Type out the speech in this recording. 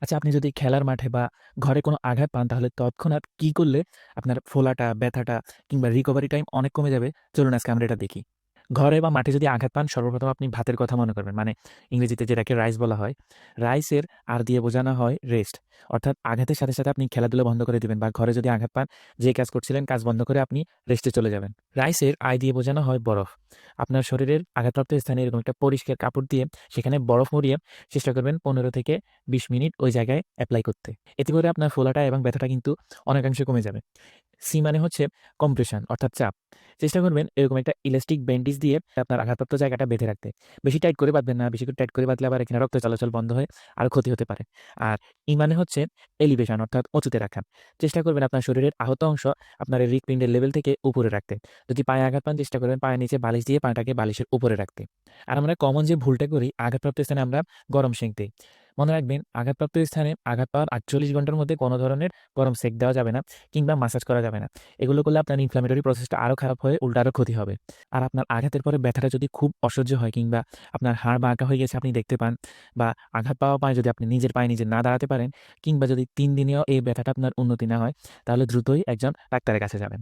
আচ্ছা, আপনি যদি খেলার মাঠে বা ঘরে কোনো আঘাত পান তাহলে তৎক্ষণাৎ কি করলে আপনার ফোলাটা, ব্যথাটা কিংবা রিকভারি টাইম অনেক কমে যাবে? চলুন আজকে আমরা এটা দেখি। ঘরে বা মাঠে যদি আঘাত পান সর্বপ্রথম আপনি ভাতের কথা মনে করবেন। মানে ইংরেজিতে যেটাকে রাইস বলা হয়। রাইসের আর দিয়ে বোঝানো হয় রেস্ট। অর্থাৎ আঘাতের সাথে, সাথে আপনি খেলাধুলা বন্ধ করে দিবেন বা ঘরে যদি আঘাত পান, যে কাজ করছিলেন কাজ বন্ধ করে আপনি রেস্টে চলে যাবেন। রাইসের আই দিয়ে বোঝানো হয় বরফ। আপনার শরীরের আঘাতপ্রাপ্ত স্থানে এরকম একটা পরিষ্কার কাপড় দিয়ে সেখানে বরফ মুড়িয়ে চেষ্টা করবেন ১৫ থেকে ২০ মিনিট ওই জায়গায় এপ্লাই করতে। এতে করে আপনার ফোলাটা এবং ব্যথাটা কিন্তু অনেকাংশে কমে যাবে। সি মানে হচ্ছে কম্প্রেশন অর্থাৎ চাপ। চেষ্টা করবেন এরকম একটা ইলাস্টিক ব্যান্ডেজ দিয়ে আপনার আঘাতপ্রাপ্ত জায়গাটা বেঁধে রাখতে। বেশি টাইট করে বাঁধবেন না। বেশি করে টাইট করে বাঁধলে আবার এখানে রক্ত চলাচল বন্ধ হয়ে আরো ক্ষতি হতে পারে। আর ই মানে হচ্ছে এলিভেশন অর্থাৎ উঁচুতে রাখা। চেষ্টা করবেন আপনার শরীরের আহত অংশ আপনার এই হৃৎপিণ্ডের লেভেল থেকে উপরে রাখতে। যদি পায়ে আঘাত পান চেষ্টা করবেন পায়ের নিচে বালিশ দিয়ে পাটাকে বালিশের উপরে রাখতে। আর আমরা কমন যে ভুলটা করি আঘাতপ্রাপ্ত স্থানে আমরা গরম সেঁক দেই। মনে রাখবেন আঘাতপ্রাপ্ত স্থানে আঘাত পাওয়ার ৪৮ ঘন্টার মধ্যে কোনো ধরনের গরম সেঁক দেওয়া যাবে না কিংবা মাসাজ করা যাবে না। এগুলো করলে আপনার ইনফ্ল্যামেটরি প্রসেসটা আরো খারাপ হয়ে উল্টা আরো ক্ষতি হবে। আর আপনার আঘাতের পরে ব্যথাটা যদি খুব অসহ্য হয় কিংবা আপনার হাড় বাঁকা হয়ে গেছে আপনি দেখতে পান বা আঘাত পাওয়া পায়ে যদি আপনি নিজের পায়ে নিজে না দাঁড়াতে পারেন কিংবা যদি ৩ দিনেও এই ব্যথাটা আপনার উন্নতি না হয় তাহলে দ্রুতই একজন ডাক্তারের কাছে যাবেন।